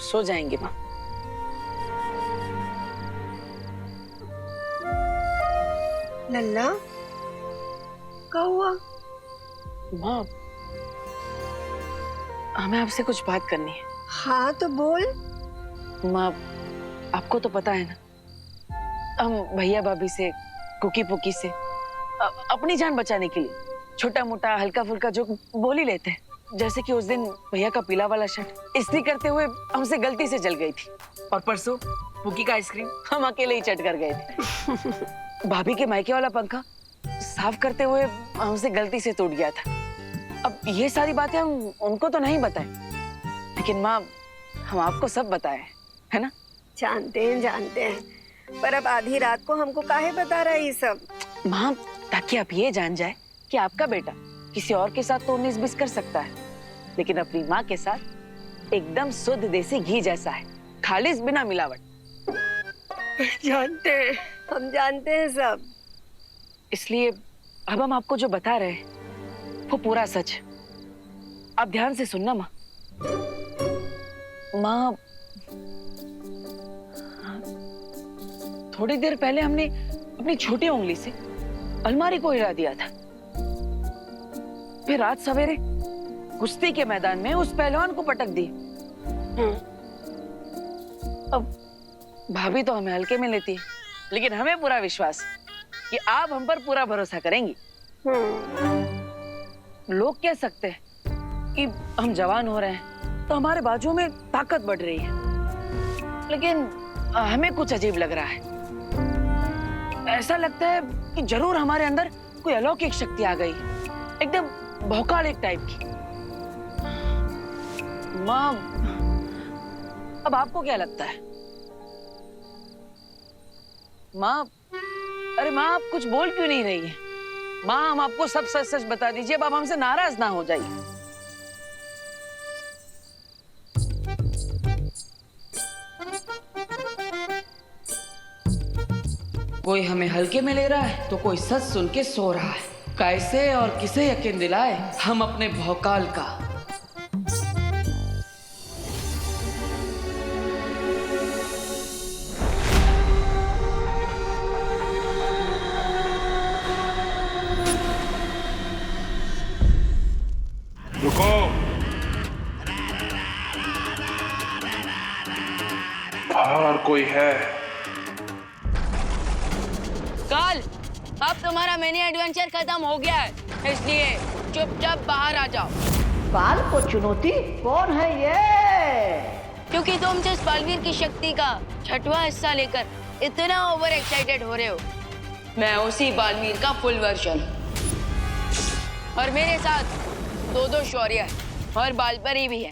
सो जाएंगे माँ। लल्ला, क्या हुआ? माँ, हमें आपसे कुछ बात करनी है। हाँ तो बोल। माँ, आपको तो पता है ना, हम भैया भाभी से, कुकी पुकी से अपनी जान बचाने के लिए छोटा मोटा हल्का फुल्का जो बोल ही लेते हैं। जैसे कि उस दिन भैया का पीला वाला शर्ट इस्त्री करते हुए हमसे गलती से जल गई थी, और परसों पुकी का आइसक्रीम हम अकेले ही चट कर गए थे। भाभी के मायके वाला पंखा साफ करते हुए हमसे गलती से टूट गया था। अब ये सारी बातें हम उनको तो नहीं बताएं, लेकिन माँ, हम आपको सब बताएं, है ना? जानते हैं, पर अब आधी रात को हमको काहे बता रहा है ये सब? माँ, ताकि आप ये जान जाए कि आपका बेटा किसी और के साथ तो 19-20 कर सकता है, लेकिन अपनी माँ के साथ एकदम शुद्ध देसी घी जैसा है, खालिस बिना मिलावट। हम जानते हैं सब। इसलिए अब हम आपको जो बता रहे हैं वो पूरा सच है। आप ध्यान से सुनना माँ। माँ, थोड़ी देर पहले हमने अपनी छोटी उंगली से अलमारी को हिला दिया था, फिर रात सवेरे कुश्ती के मैदान में उस पहलवान को पटक दी। अब भाभी तो हमें हल्के में लेती है, लेकिन हमें पूरा विश्वास है कि आप हम पर पूरा भरोसा करेंगी। लोग कह सकते हैं कि हम जवान हो रहे हैं तो हमारे बाजुओं में ताकत बढ़ रही है, लेकिन हमें कुछ अजीब लग रहा है। ऐसा लगता है कि जरूर हमारे अंदर कोई अलौकिक शक्ति आ गई, एकदम भौकालिक टाइप की। माँ, अब आपको क्या लगता है? माँ, अरे माँ, आप कुछ बोल क्यों नहीं रही है? माँ, हम आपको सब सच सच बता दीजिए, अब आप हमसे नाराज ना हो जाइए। कोई हमें हल्के में ले रहा है तो कोई सच सुन के सो रहा है। कैसे और किसे यकीन दिलाए हम अपने भौकाल का? रुको। बाहर कोई है? कल अब तुम्हारा मिनी एडवेंचर खत्म हो गया है, इसलिए चुपचाप बाहर आ जाओ। काल को चुनौती? कौन है ये? क्योंकि तुम जिस बलवीर की शक्ति का 6वां हिस्सा लेकर इतना ओवर एक्साइटेड हो रहे हो, मैं उसी बालवीर का फुल वर्जन हूँ। और मेरे साथ दो शौर्य है और बालपरी भी है।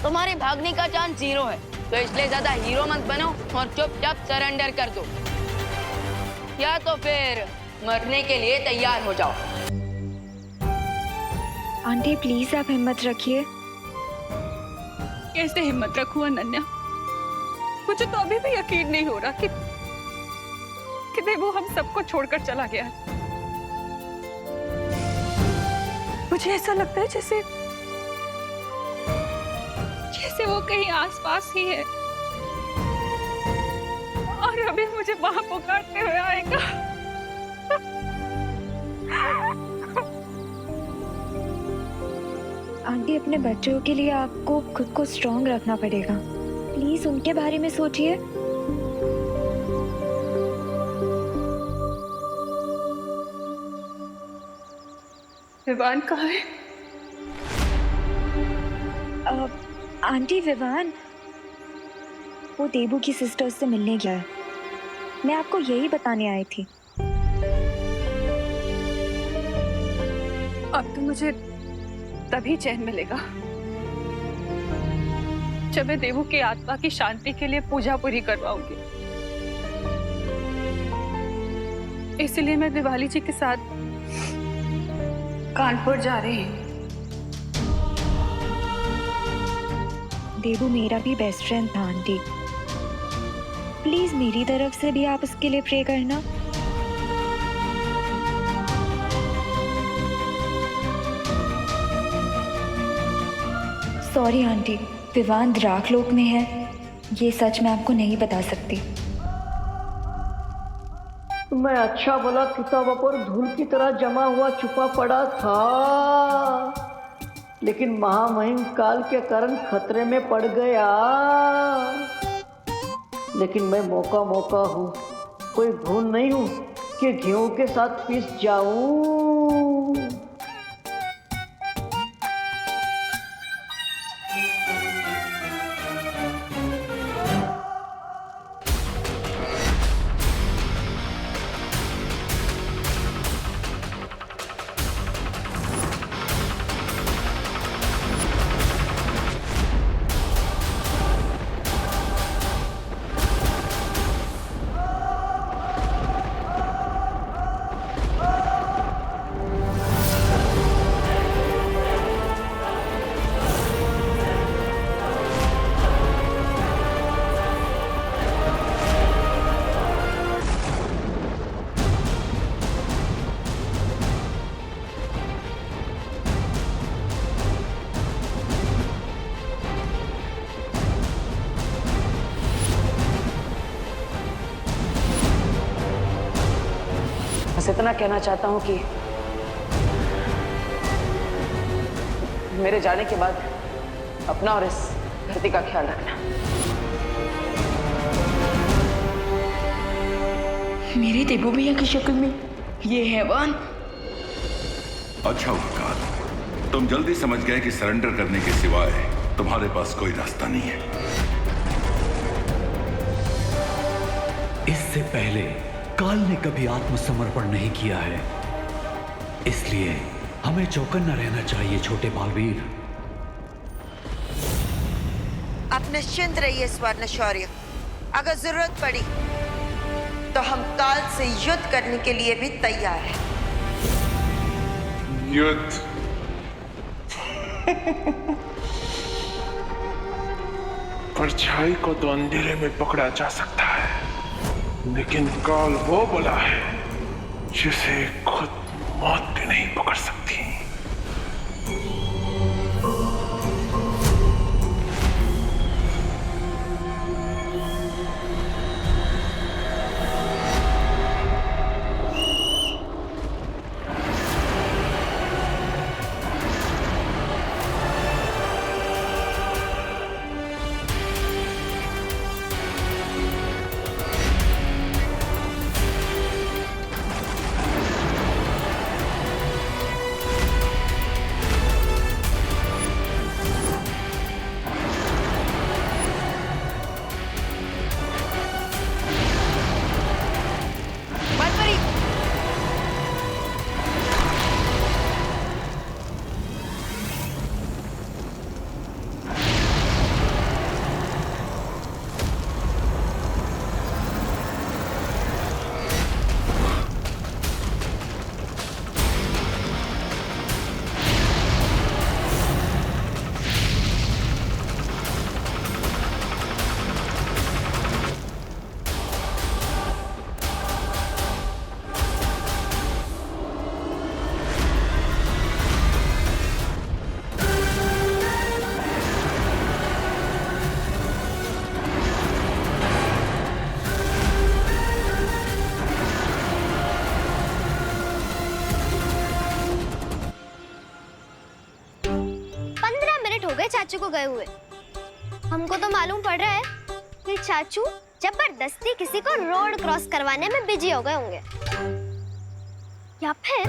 तुम्हारे भागने का चांस 0 है, तो इसलिए ज्यादा हीरो मत बनो और चुपचाप सरेंडर कर दो, या तो फिर मरने के लिए तैयार हो जाओ। आंटी प्लीज आप हिम्मत रखिए। कैसे हिम्मत रखूं अनन्या? मुझे तो अभी भी यकीन नहीं हो रहा कि देवू हम सबको छोड़कर चला गया है। मुझे ऐसा लगता है जैसे वो कहीं आसपास ही है और अभी मुझे वहां पुकारते हुए आएगा। आंटी अपने बच्चों के लिए आपको खुद को स्ट्रॉन्ग रखना पड़ेगा। प्लीज उनके बारे में सोचिए। विवान कहाँ है? आंटी विवान वो देबू की सिस्टर्स से मिलने गया है। मैं आपको यही बताने आई थी। अब तो मुझे तभी चैन मिलेगा जब मैं देवू की आत्मा की शांति के लिए पूजा पूरी करवाऊंगी। इसलिए मैं दिवाली जी के साथ कानपुर जा रही हूँ। देबू मेरा भी बेस्ट फ्रेंड था आंटी। प्लीज मेरी तरफ से भी आप उसके लिए प्रे करना। सॉरी आंटी, विवान द्राकलोक में है ये सच मैं आपको नहीं बता सकती। मैं अच्छा भला किताबों पर धूल की तरह जमा हुआ छुपा पड़ा था, लेकिन महामहिम काल के कारण खतरे में पड़ गया। लेकिन मैं मौका मौका हूँ, कोई भूल नहीं हूँ कि गेहूं के साथ पिस जाऊं। बस इतना कहना चाहता हूँ कि मेरे जाने के बाद अपना और इस धरती का ख्याल रखना। मेरे देबू भैया की शक्ल में ये हैवान। अच्छा हुआ काल, तुम जल्दी समझ गए कि सरेंडर करने के सिवाय तुम्हारे पास कोई रास्ता नहीं है। इससे पहले काल ने कभी आत्मसमर्पण नहीं किया है, इसलिए हमें चौकन्ना रहना चाहिए छोटे बालवीर। आप निश्चिंत रहिए स्वर्ण शौर्य, अगर जरूरत पड़ी तो हम काल से युद्ध करने के लिए भी तैयार हैं। युद्ध? परछाई को तो अंधेरे में पकड़ा जा सकता है, लेकिन काल वो बला है जिसे खुद मौत भी नहीं पकड़ सकती। चाचू को गए हुए। हमको तो मालूम पड़ रहा है कि चाचू जबरदस्ती किसी को रोड क्रॉस करवाने में बिजी हो गए होंगे, या फिर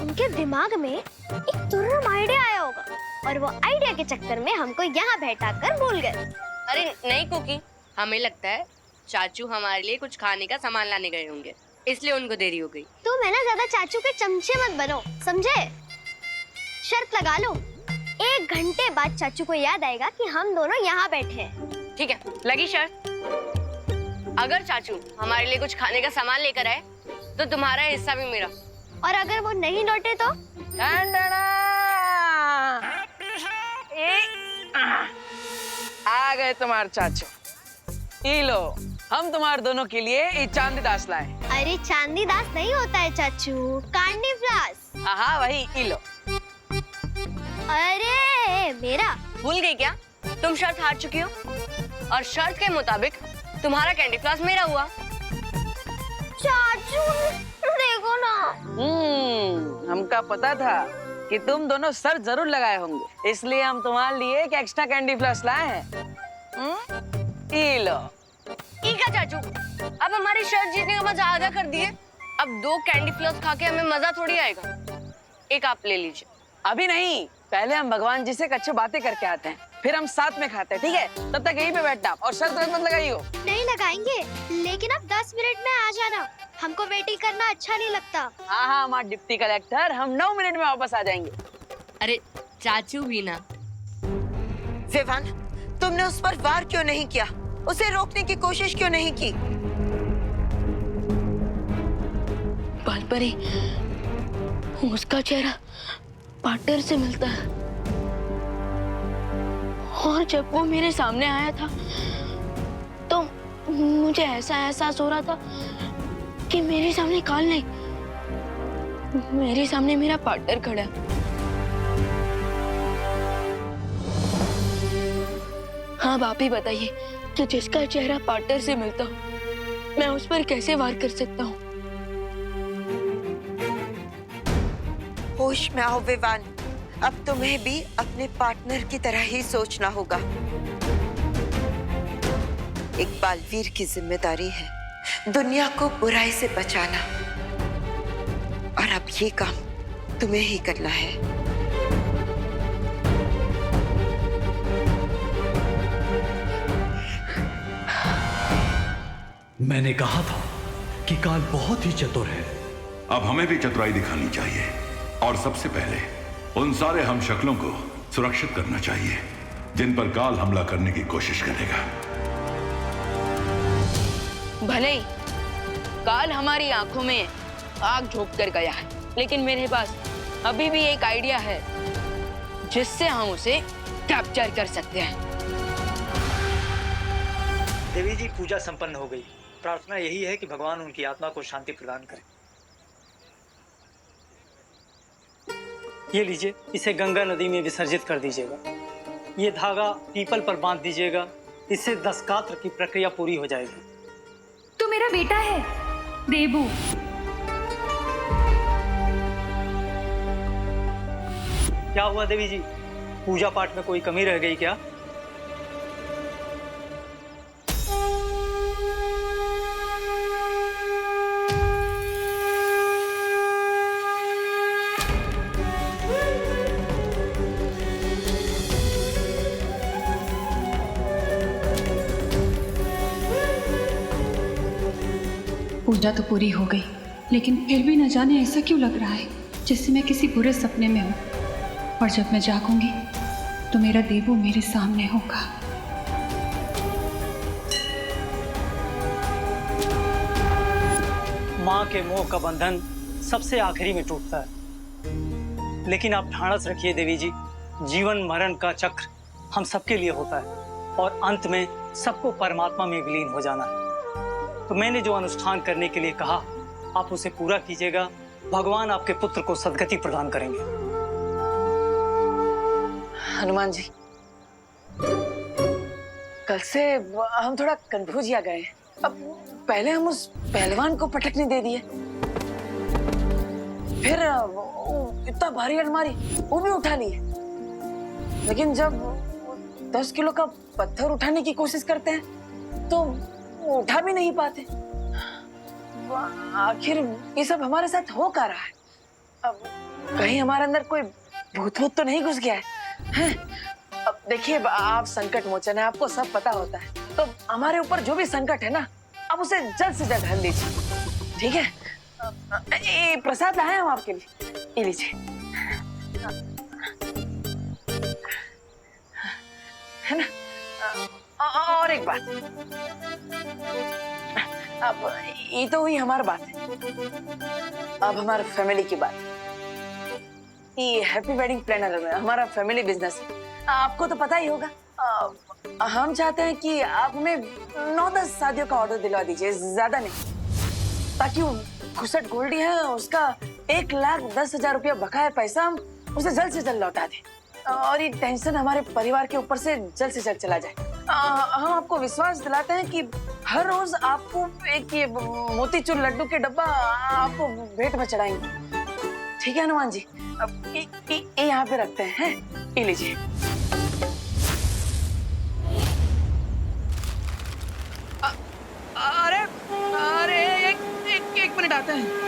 उनके दिमाग में एक तुर्रम आइडिया आया होगा और वो आइडिया के चक्कर में हमको यहाँ बैठाकर भूल गए। अरे नहीं कुकी, हमें लगता है चाचू हमारे लिए कुछ खाने का सामान लाने गए होंगे, इसलिए उनको देरी हो गई। तुम है ना ज्यादा चाचू के चमचे मत बनो, समझे? शर्त लगा लो, 1 घंटे बाद चाचू को याद आएगा कि हम दोनों यहाँ बैठे हैं। ठीक है, लगी शर्त। अगर चाचू हमारे लिए कुछ खाने का सामान लेकर आए तो तुम्हारा हिस्सा भी मेरा, और अगर वो नहीं लौटे तो? आ गए तुम्हारे चाचू। ई लो, हम तुम्हारे दोनों के लिए ये चांदी दास लाए। अरे चांदी दास नहीं होता है चाचू, कांडी फ्लास। हाँ वही, ई लो। अरे मेरा भूल गई क्या? तुम शर्त हार चुकी हो और शर्त के मुताबिक तुम्हारा कैंडी फ्लॉस मेरा हुआ। चाचू देखो ना। हमका पता था कि तुम दोनों सर जरूर लगाए होंगे, इसलिए हम तुम्हारे लिए एक एक्स्ट्रा कैंडी फ्लॉस लाए हैं। ये लो। ठीक है चाचू, अब हमारी शर्त जीतने का मजा आधा कर दिए। अब 2 कैंडी फ्लॉस खा के हमें मजा थोड़ी आएगा। एक आप ले लीजिए। अभी नहीं, पहले हम भगवान जी से अच्छी बातें करके आते हैं, फिर हम साथ में खाते हैं, ठीक है? तब तक यहीं पे बैठना और शर्त मत लगाइयो। नहीं लगाएंगे, लेकिन अब 10 मिनट में आ जाना। हमको वेटिंग करना अच्छा नहीं लगता। हाँ हाँ हमारे डिप्टी कलेक्टर, हम 9 मिनट में वापस आ जाएंगे। अरे चाचू भी ना। विवान, तुमने उस पर वार क्यों नहीं किया? उसे रोकने की कोशिश क्यों नहीं की? बालपरी, उसका चेहरा पार्टनर से मिलता है और जब वो मेरे सामने आया था तो मुझे ऐसा एहसास हो रहा था कि मेरे सामने काल नहीं, मेरे सामने मेरा पार्टनर खड़ा है। हाँ आप ही बताइए कि जिसका चेहरा पार्टनर से मिलता हो, मैं उस पर कैसे वार कर सकता हूँ? होश में आओ विवान, अब तुम्हें भी अपने पार्टनर की तरह ही सोचना होगा। एक बालवीर की जिम्मेदारी है दुनिया को बुराई से बचाना, और अब ये काम तुम्हें ही करना है। मैंने कहा था कि काल बहुत ही चतुर है। अब हमें भी चतुराई दिखानी चाहिए और सबसे पहले उन सारे हम शक्लों को सुरक्षित करना चाहिए जिन पर काल हमला करने की कोशिश करेगा। भले ही काल हमारी आंखों में आग झोंक कर गया है, लेकिन मेरे पास अभी भी एक आइडिया है जिससे हम उसे कैप्चर कर सकते हैं। देवी जी, पूजा संपन्न हो गई। प्रार्थना यही है कि भगवान उनकी आत्मा को शांति प्रदान करें। ये लीजिए, इसे गंगा नदी में विसर्जित कर दीजिएगा। ये धागा पीपल पर बांध दीजिएगा, इससे 10 कात्र की प्रक्रिया पूरी हो जाएगी। तो मेरा बेटा है देबू। क्या हुआ देवी जी, पूजा पाठ में कोई कमी रह गई क्या? पूजा तो पूरी हो गई, लेकिन फिर भी न जाने ऐसा क्यों लग रहा है जैसे मैं किसी बुरे सपने में हूँ, और जब मैं जागूंगी तो मेरा देबू मेरे सामने होगा। माँ के मोह का बंधन सबसे आखिरी में टूटता है, लेकिन आप ठाणस रखिए देवी जी, जीवन मरण का चक्र हम सबके लिए होता है और अंत में सबको परमात्मा में विलीन हो जाना है। तो मैंने जो अनुष्ठान करने के लिए कहा, आप उसे पूरा कीजिएगा। भगवान आपके पुत्र को सद्गति प्रदान करेंगे। हनुमान जी, कल से हम थोड़ा कंफ्यूज आ गए। अब पहले हम उस पहलवान को पटकने दे दिए, फिर इतना भारी अलमारी वो भी उठा लिए, लेकिन जब 10 किलो का पत्थर उठाने की कोशिश करते हैं तो उठा भी नहीं पाते। आखिर ये सब हमारे साथ हो क्या रहा है? अब कहीं हमारे अंदर कोई भूत तो नहीं घुस गया है? अब देखिए, आप संकट मोचन है, आपको सब पता होता है, तो हमारे ऊपर जो भी संकट है ना, आप उसे जल्द से जल्द हल लीजिए, ठीक है? ये प्रसाद लाए हम आपके लिए, ये लीजिए। है ना? और एक बात, अब ये तो हुई हमारी बात है, अब हमारे फैमिली की बात। ये हैप्पी वेडिंग प्लानर में हमारा फैमिली बिजनेस है, आपको तो पता ही होगा। हम चाहते हैं कि आप हमें 9-10 शादियों का ऑर्डर दिलवा दीजिए, ज्यादा नहीं, ताकि वो घुसट गोल्डी है उसका 1,10,000 रुपया बकाया पैसा हम उसे जल्द से जल्द लौटा दें। और ये टेंशन हमारे परिवार के ऊपर से जल्द चला जाए। हम आपको विश्वास दिलाते हैं कि हर रोज आपको एक ये मोतीचूर लड्डू के डब्बा आपको भेंट में चढ़ाएंगे। ठीक है हनुमान जी? अब ये यहाँ पे रखते हैं, ये लीजिए। अरे अरे एक मिनट आते हैं।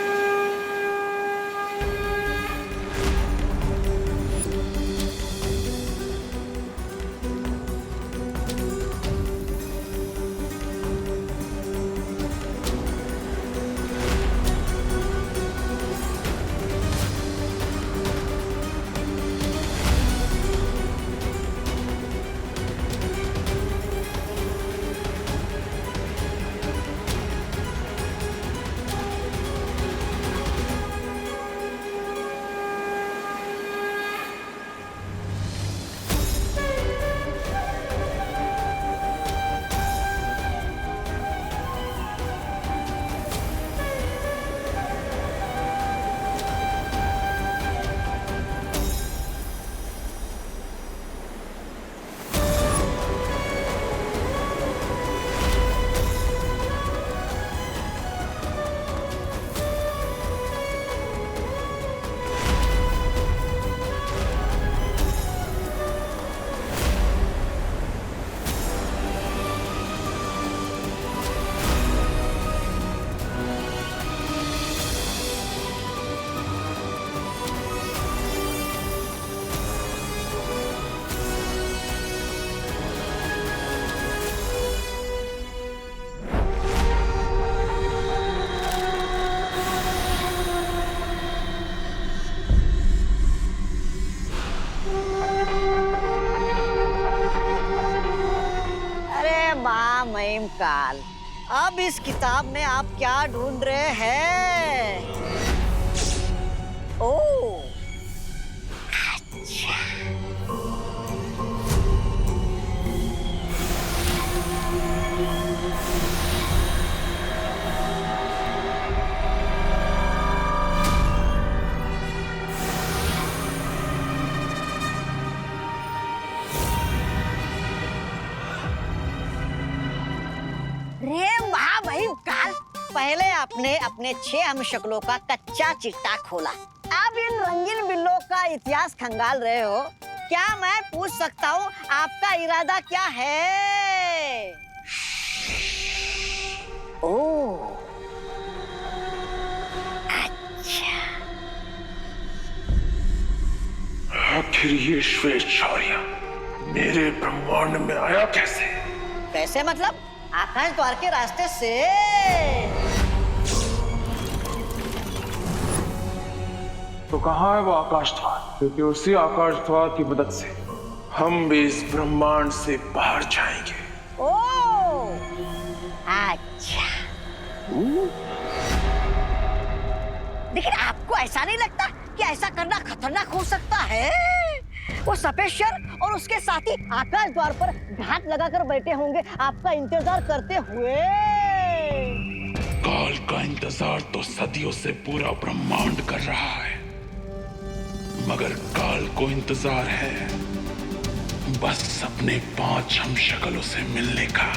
काल, अब इस किताब में आप क्या ढूंढ रहे हैं? ओह, अच्छा। पहले आपने अपने 6 हमशक्लों का कच्चा चिट्टा खोला, अब इन रंगीन बिल्लों का इतिहास खंगाल रहे हो। क्या मैं पूछ सकता हूँ आपका इरादा क्या है? ओह, अच्छा। आखिर ये श्वेत शौर्य मेरे ब्रह्मांड में आया कैसे? कैसे मतलब? आकाश द्वार के रास्ते से। तो कहाँ है वो आकाश द्वार? क्योंकि उसी आकाश द्वार की मदद से हम भी इस ब्रह्मांड से बाहर जाएंगे। ओह, अच्छा। लेकिन आपको ऐसा नहीं लगता कि ऐसा करना खतरनाक हो सकता है? वो सफेद शेर और उसके साथी आकाश द्वार पर घात लगाकर बैठे होंगे आपका इंतजार करते हुए। काल का इंतजार तो सदियों से पूरा ब्रह्मांड कर रहा है, मगर काल को इंतजार है बस अपने 5 हमशक्लों से मिलने का।